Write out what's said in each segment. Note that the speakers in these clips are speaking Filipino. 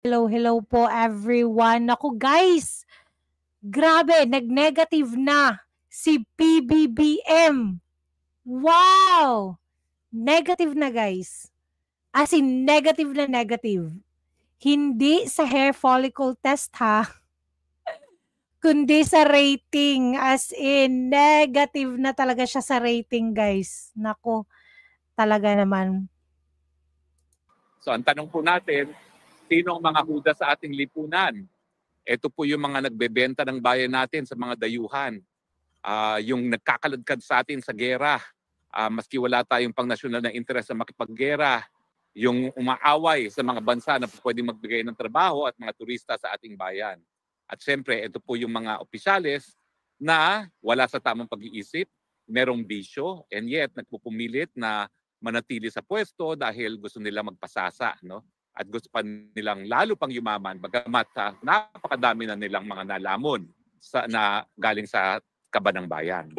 Hello, hello po everyone. Naku guys, grabe, nag-negative na si PBBM. Wow! Negative na guys. As in, negative na negative. Hindi sa hair follicle test ha, kundi sa rating. As in, negative na talaga siya sa rating guys. Naku, talaga naman. So ang tanong po natin, sino ang mga huda sa ating lipunan? Ito po yung mga nagbebenta ng bayan natin sa mga dayuhan. Yung nagkakaladkad sa atin sa gera, maski wala tayong pang-nasyonal na interes sa makipaggera, yung umaaway sa mga bansa na pwedeng magbigay ng trabaho at mga turista sa ating bayan. At siyempre, ito po yung mga opisyales na wala sa tamang pag-iisip, merong bisyo, and yet nagpupumilit na manatili sa pwesto dahil gusto nila magpasasa, no? At gusto pa nilang lalo pang yumaman, bagamat napakadami na nilang mga nalamon na galing sa kaba ng bayan.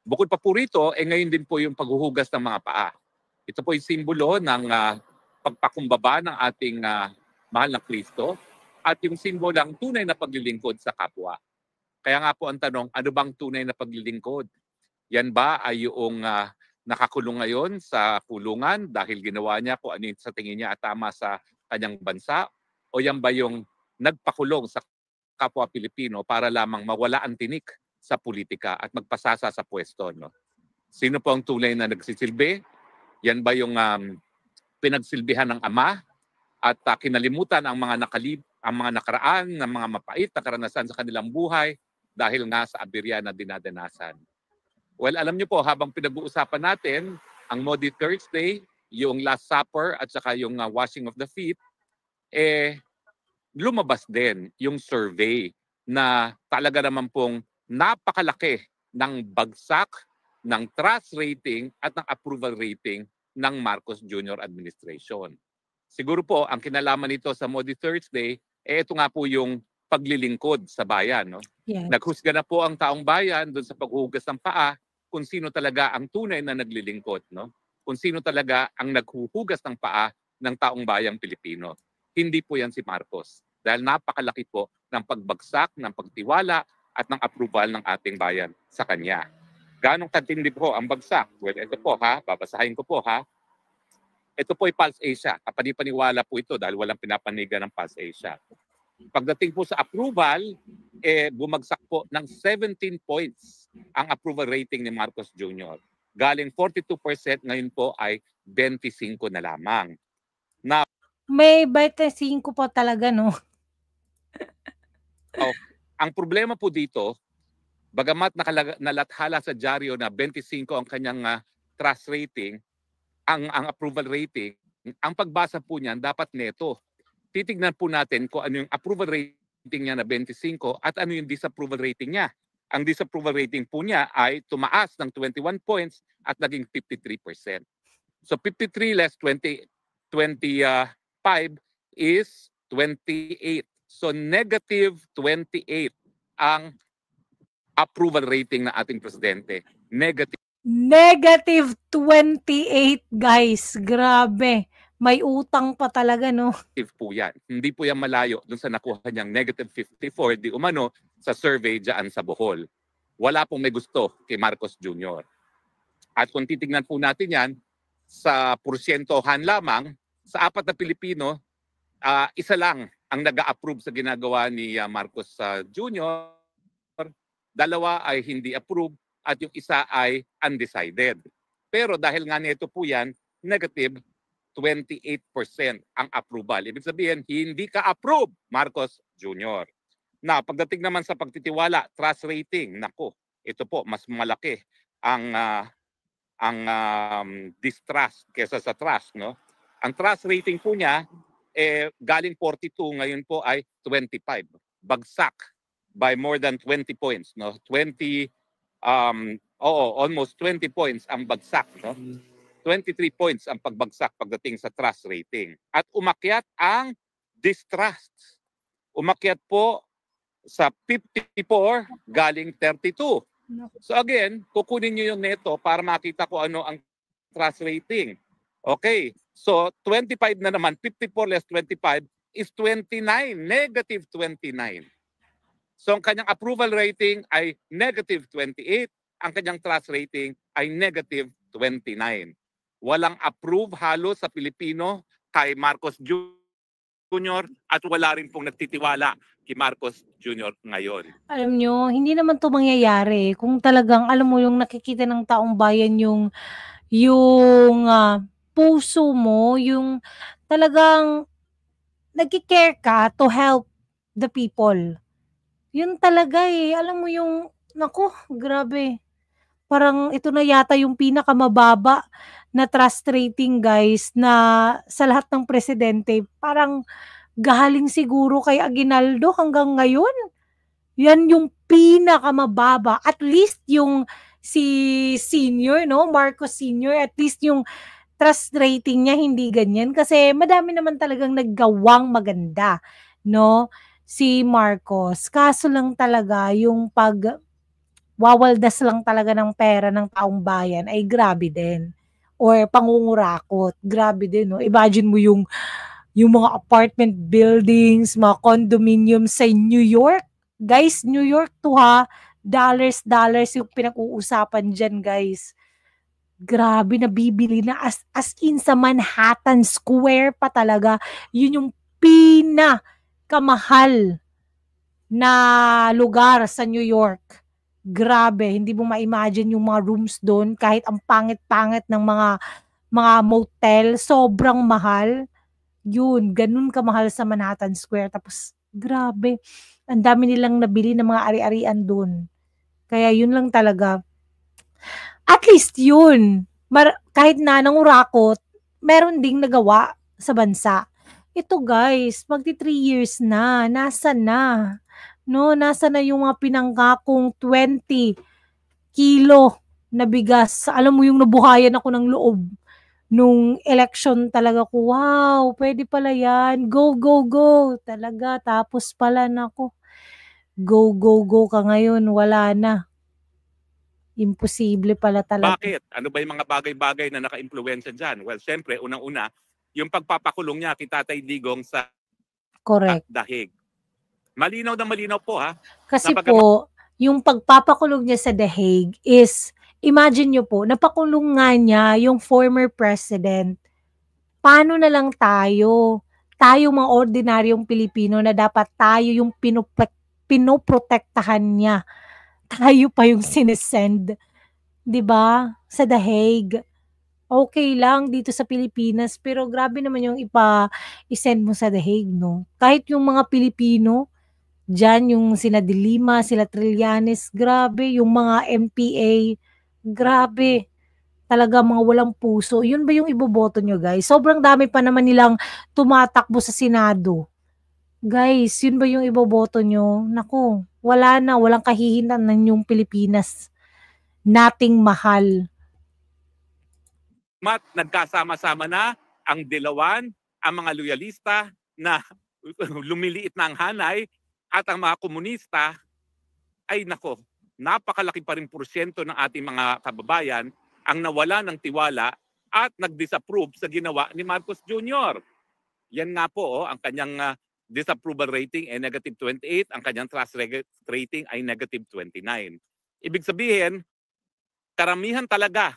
Bukod pa po rito, ngayon din po yung paghuhugas ng mga paa. Ito po yung simbolo ng pagpakumbaba ng ating mahal na Kristo at yung simbolo ng tunay na paglilingkod sa kapwa. Kaya nga po ang tanong, ano bang tunay na paglilingkod? Yan ba ay yung nakakulong ngayon sa kulungan dahil ginawa niya kung ano sa tingin niya at tama sa kanyang bansa? O yan ba yung nagpakulong sa kapwa Pilipino para lamang mawala ang tinik sa politika at magpasasa sa pwesto? No? Sino po ang tunay na nagsisilbi? Yan ba yung pinagsilbihan ng ama at kinalimutan ang mga nakaraan ng mga mapait na karanasan sa kanilang buhay dahil nga sa aberya na dinadanasan? Well, alam niyo po, habang pinag-uusapan natin ang Maundy Thursday, yung Last Supper at saka yung washing of the feet, lumabas din yung survey na talaga naman pong napakalaki ng bagsak ng trust rating at ng approval rating ng Marcos Jr. administration. Siguro po, ang kinalaman nito sa Maundy Thursday, ito nga po yung paglilingkod sa bayan. No? Yes. Naghusga na po ang taong bayan doon sa paghuhugas ng paa kung sino talaga ang tunay na naglilingkod. No? Kung sino talaga ang naghuhugas ng paa ng taong bayang Pilipino. Hindi po yan si Marcos. Dahil napakalaki po ng pagbagsak, ng pagtiwala at ng approval ng ating bayan sa kanya. Ganong katindi po ang bagsak? Well, ito po ha, babasahin ko po ha. Ito po ay Pulse Asia. Kapanipaniwala po ito dahil walang pinapanigan ng Pulse Asia. Pagdating po sa approval, bumagsak po ng 17 points ang approval rating ni Marcos Jr. Galing 42%, ngayon po ay 25 na lamang. May 25 po talaga, no? Ang problema po dito, bagamat nalathala sa dyaryo na 25 ang kanyang trust rating, ang approval rating, ang pagbasa po niyan dapat neto. Titignan po natin kung ano yung approval rating niya na 25 at ano yung disapproval rating niya. Ang disapproval rating po niya ay tumaas ng 21 points at naging 53%. So 53 less 25 is 28. So negative 28 ang approval rating na ating presidente. Negative 28, guys. Grabe. May utang pa talaga, no? Po yan. Hindi po yan malayo dun sa nakuha niyang negative 54 di umano sa survey dyan sa Bohol. Wala pong may gusto kay Marcos Jr. At kung titignan po natin yan, sa porsyentohan lamang, sa 4 na Pilipino, isa lang ang nag-a-approve sa ginagawa ni Marcos Jr., 2 ay hindi approve at yung isa ay undecided. Pero dahil nga nito po yan, negative 28% ang approval. Ibig sabihin, hindi ka approve, Marcos Jr. Na pagdating naman sa pagtitiwala, trust rating, nako, ito po, mas malaki ang distrust kesa sa trust. No? Ang trust rating po niya, galing 42, ngayon po ay 25. Bagsak by more than 20 points. No? Almost 20 points ang bagsak. No? 23 points ang pagbagsak pagdating sa trust rating. At umakyat ang distrust. Umakyat po sa 54 galing 32. So again, kukunin nyo yung neto para makita ko ano ang trust rating. Okay, so 25 na naman, 54 less 25 is 29, negative 29. So ang kanyang approval rating ay negative 28. Ang kanyang trust rating ay negative 29. Walang approve halos sa Pilipino kay Marcos Jr. at wala rin pong nagtitiwala kay Marcos Jr. ngayon. Alam nyo, hindi naman to mangyayari kung talagang, alam mo, yung nakikita ng taong bayan yung puso mo, yung talagang nagki-care ka to help the people. Yun talaga eh. Alam mo yung, naku, grabe. Parang ito na yata yung pinakamababa na trust rating, guys, na sa lahat ng presidente. Parang galing siguro kay Aguinaldo hanggang ngayon. Yan yung pinakamababa. At least yung si Senior, no? Marcos Senior, at least yung trust rating niya hindi ganyan. Kasi madami naman talagang naggawang maganda, no? Si Marcos. Kaso lang talaga yung wawaldas lang talaga ng pera ng taong bayan ay grabe din. Or pangungurakot. Grabe din, no? Imagine mo yung mga apartment buildings, mga condominiums sa New York. Guys, New York to ha. Dollars yung pinag-uusapan dyan, guys. Grabe, nabibili na as in sa Manhattan Square pa talaga. Yun yung pinakamahal na lugar sa New York. Grabe, hindi mo ma-imagine yung mga rooms doon kahit ang pangit-pangit ng mga motel, sobrang mahal. Yun, ganun kamahal sa Manhattan Square. Tapos, grabe, ang dami nilang nabili ng mga ari-arian doon. Kaya yun lang talaga. At least yun, kahit na nangurakot, meron ding nagawa sa bansa. Ito guys, magti 3 years na, nasa na? No, nasa na yung mga pinanggakong 20 kilo na bigas. Alam mo yung nabuhayan ako ng loob nung election talaga ko. Wow, pwede pala yan. Go, go, go. Talaga, tapos pala nako. Go, go, go ka ngayon. Wala na. Imposible pala talaga. Bakit? Ano ba yung mga bagay-bagay na naka-impluwensya dyan? Well, siyempre, unang-una, yung pagpapakulong niya kay Tatay Digong sa Dahig. Malinaw na malinaw po ha. Kasi po, yung pagpapakulong niya sa Dahig is, imagine nyo po, napakulong nga niya yung former president. Paano na lang tayo? Tayo mga ordinaryong Pilipino na dapat tayo yung pinoprotektahan niya. Tayo pa yung sinesend, 'di ba? Sa The Hague. Okay lang dito sa Pilipinas, pero grabe naman yung i-send mo sa The Hague, no? Kahit yung mga Pilipino diyan, yung sila De Lima, sila Trillanes, grabe, yung mga MPA, grabe. Talaga mga walang puso. Yun ba yung iboboto nyo, guys? Sobrang dami pa naman nilang tumatakbo sa Senado. Guys, yun ba yung iboboto nyo? Naku, wala na, walang kahihinatnan yung Pilipinas. Nating mahal. Nagkasama-sama na ang dilawan, ang mga loyalista na lumiliit na ang hanay at ang mga komunista ay nako, napakalaki pa rin porsyento ng ating mga kababayan ang nawala ng tiwala at nag-disapprove sa ginawa ni Marcos Jr. Yan nga po, ang kanyang disapproval rating ay negative 28, ang kanyang trust rating ay negative 29. Ibig sabihin, karamihan talaga,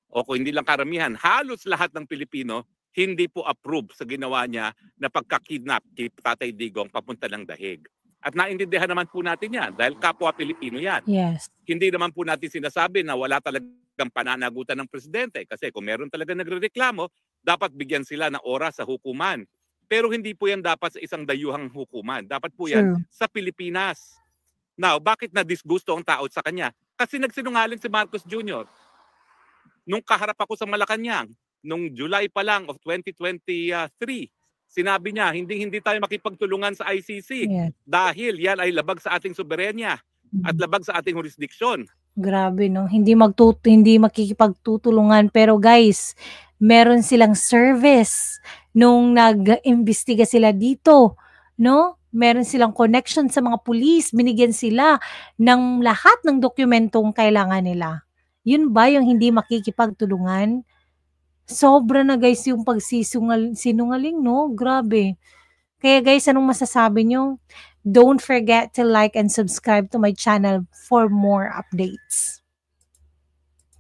o kung hindi lang karamihan, halos lahat ng Pilipino hindi po approve sa ginawa niya na pagkakidnap kay Tatay Digong papunta ng Dahig. At naintindihan naman po natin yan dahil kapwa Pilipino yan. Yes. Hindi naman po natin sinasabi na wala talagang pananagutan ng presidente kasi kung meron talaga nagrereklamo, dapat bigyan sila ng oras sa hukuman. Pero hindi po yan dapat sa isang dayuhang hukuman. Dapat po yan sa Pilipinas. Now, bakit na-disgusto ang tao sa kanya? Kasi nagsinungaling si Marcos Jr. Nung kaharap ako sa Malacanang, nung July pa lang of 2023, sinabi niya, hindi tayo makipagtulungan sa ICC dahil yan ay labag sa ating soberenya at labag sa ating jurisdiksyon. Grabe, no? Hindi makikipagtutulungan. Pero guys, meron silang service nung nag-imbestiga sila dito, no? Meron silang connection sa mga pulis. Binigyan sila ng lahat ng dokumentong kailangan nila. Yun ba yung hindi makikipagtulungan? Sobra na guys yung pagsinungaling, no? Grabe. Kaya guys, anong masasabi nyo? Don't forget to like and subscribe to my channel for more updates.